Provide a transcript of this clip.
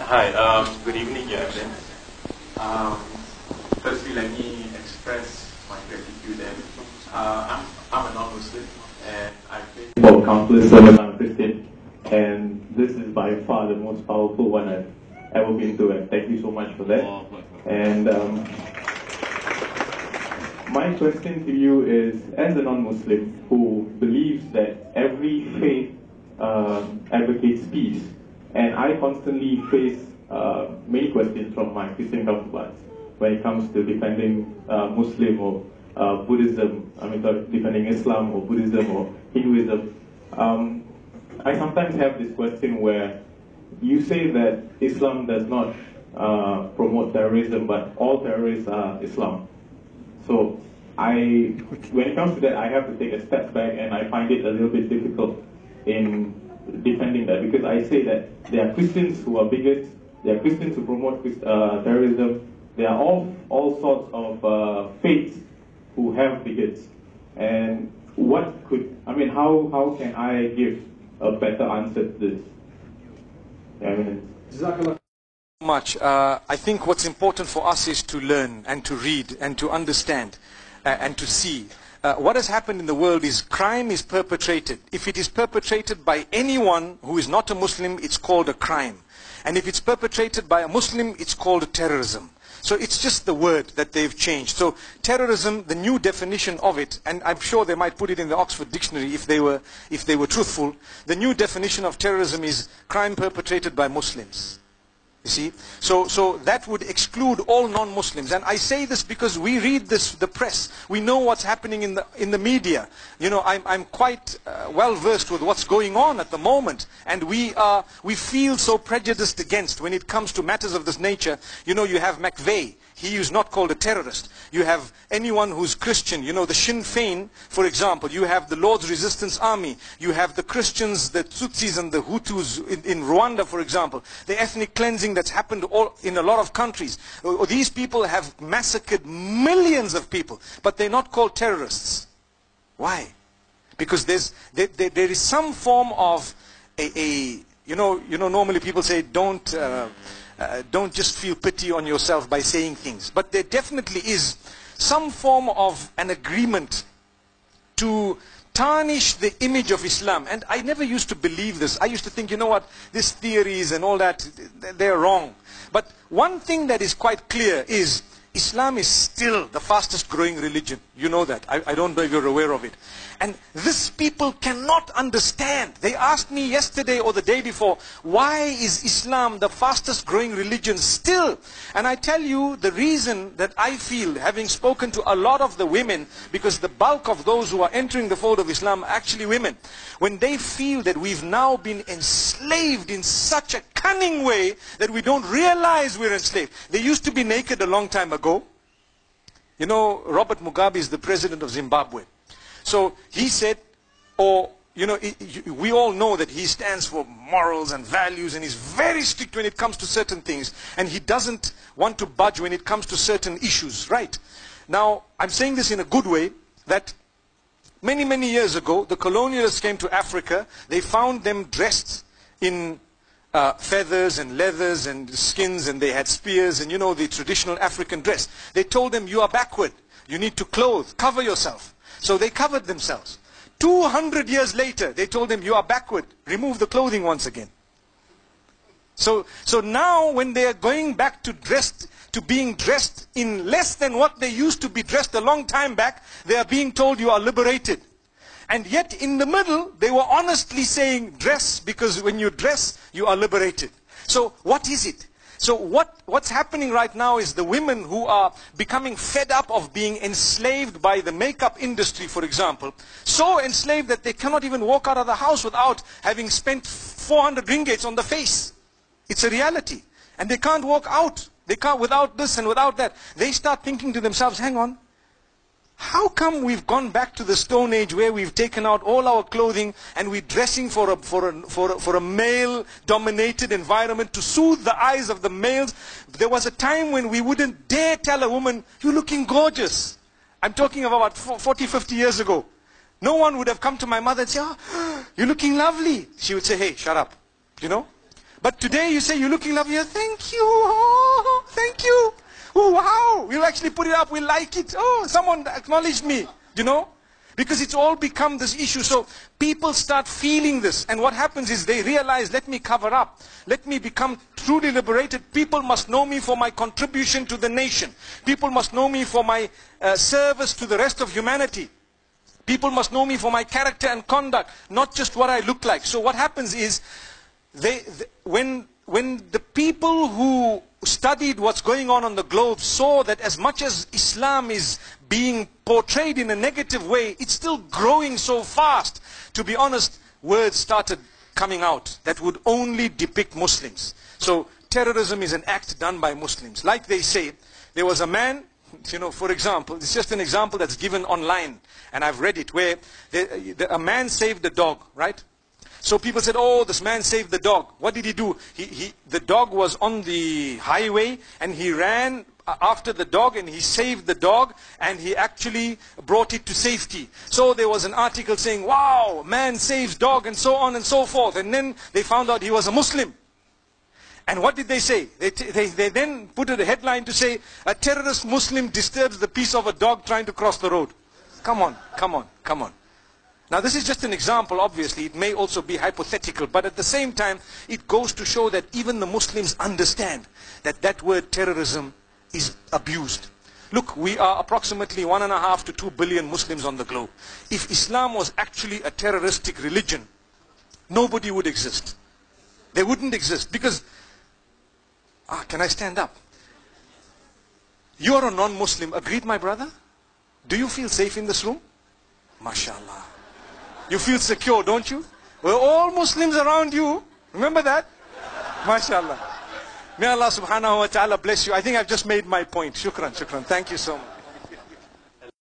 Hi, good evening, Yasin. Firstly, let me express my gratitude. I'm a non-Muslim, and I've been for countless sermons. I'm a Christian, and this is by far the most powerful one I've ever been to. And thank you so much for that. And my question to you is, as a non-Muslim who believes that every faith advocates peace, and I constantly face many questions from my Christian counterparts when it comes to defending Muslim or Buddhism, defending Islam or Buddhism or Hinduism. I sometimes have this question where you say that Islam does not promote terrorism, but all terrorists are Islam. So when it comes to that, I have to take a step back, and I find it a little bit difficult in defending that, because I say that there are Christians who are bigots, there are Christians who promote terrorism, there are all sorts of faiths who have bigots. And how can I give a better answer to this? Much. I think what's important for us is to learn and to read and to understand and to see. What has happened in the world is crime is perpetrated. If it is perpetrated by anyone who is not a Muslim, it's called a crime. And if it's perpetrated by a Muslim, it's called terrorism. So it's just the word that they've changed. So terrorism, the new definition of it, and I'm sure they might put it in the Oxford Dictionary if they were truthful, the new definition of terrorism is crime perpetrated by Muslims. You see, so that would exclude all non-Muslims, and I say this because we read the press. We know what's happening in the media. You know, I'm quite well versed with what's going on at the moment, and we feel so prejudiced against when it comes to matters of this nature. You know, you have McVeigh. He is not called a terrorist. You have anyone who's Christian, you know, the Sinn Féin, for example. You have the Lord's Resistance Army. You have the Christians, the Tutsis and the Hutus in Rwanda, for example. The ethnic cleansing that's happened in a lot of countries. These people have massacred millions of people, but they're not called terrorists. Why? Because there is some form of normally people say don't just feel pity on yourself by saying things. But there definitely is some form of an agreement to tarnish the image of Islam. And I never used to believe this. I used to think, you know what, these theories and all that, they're wrong. But one thing that is quite clear is Islam is still the fastest growing religion. You know that. I don't know if you're aware of it. And this people cannot understand. They asked me yesterday or the day before, why is Islam the fastest growing religion still? And I tell you the reason that I feel, having spoken to a lot of the women, because the bulk of those who are entering the fold of Islam are actually women. When they feel that we've now been enslaved in such a cunning way that we don't realize we're enslaved. They used to be naked a long time ago. You know, Robert Mugabe is the president of Zimbabwe. So he said, we all know that he stands for morals and values, and he's very strict when it comes to certain things, and he doesn't want to budge when it comes to certain issues, right? Now, I'm saying this in a good way, that many, many years ago, the colonialists came to Africa. They found them dressed in feathers and leathers and skins, and they had spears and, you know, the traditional African dress. They told them, you are backward. You need to cover yourself. So they covered themselves. 200 years later, they told them, you are backward. Remove the clothing once again. So now when they are going back to being dressed in less than what they used to be dressed a long time back, they are being told you are liberated. And yet in the middle, they were honestly saying dress, because when you dress, you are liberated. So what is it? So what's happening right now is the women who are becoming fed up of being enslaved by the makeup industry, for example, so enslaved that they cannot even walk out of the house without having spent 400 ringgits on the face. It's a reality. And they can't walk out. They can't without this and without that. They start thinking to themselves, hang on, how come we've gone back to the Stone Age where we've taken out all our clothing and we're dressing for a male-dominated environment to soothe the eyes of the males? There was a time when we wouldn't dare tell a woman, you're looking gorgeous. I'm talking about 40, 50 years ago. No one would have come to my mother and say, oh, you're looking lovely. She would say, hey, shut up. You know? But today you say you're looking lovely. Thank you. Oh, thank you. Oh, wow. We'll actually put it up. We'll like it. Oh, someone acknowledged me. You know? Because it's all become this issue. So people start feeling this. And what happens is they realize, let me cover up. Let me become truly liberated. People must know me for my contribution to the nation. People must know me for my service to the rest of humanity. People must know me for my character and conduct, not just what I look like. So what happens is, when the people who studied what's going on the globe saw that as much as Islam is being portrayed in a negative way, it's still growing so fast. To be honest, words started coming out that would only depict Muslims. So terrorism is an act done by Muslims. Like they say, there was a man, you know, for example, it's just an example that's given online, and I've read it, where a man saved a dog, right? So people said, oh, this man saved the dog. What did he do? The dog was on the highway, and he ran after the dog, and he saved the dog, and he actually brought it to safety. So there was an article saying, wow, man saves dog, and so on and so forth. And then they found out he was a Muslim. And what did they say? They then put a headline to say, a terrorist Muslim disturbs the peace of a dog trying to cross the road. Come on, come on, come on. Now this is just an example, obviously. It may also be hypothetical, but at the same time, it goes to show that even the Muslims understand that that word terrorism is abused. Look, we are approximately 1.5 to 2 billion Muslims on the globe. If Islam was actually a terroristic religion, nobody would exist. They wouldn't exist because, can I stand up? You are a non-Muslim, agreed my brother? Do you feel safe in this room? MashaAllah. You feel secure, don't you? We're all Muslims around you. Remember that? MashaAllah. May Allah subhanahu wa ta'ala bless you. I think I've just made my point. Shukran, shukran. Thank you so much.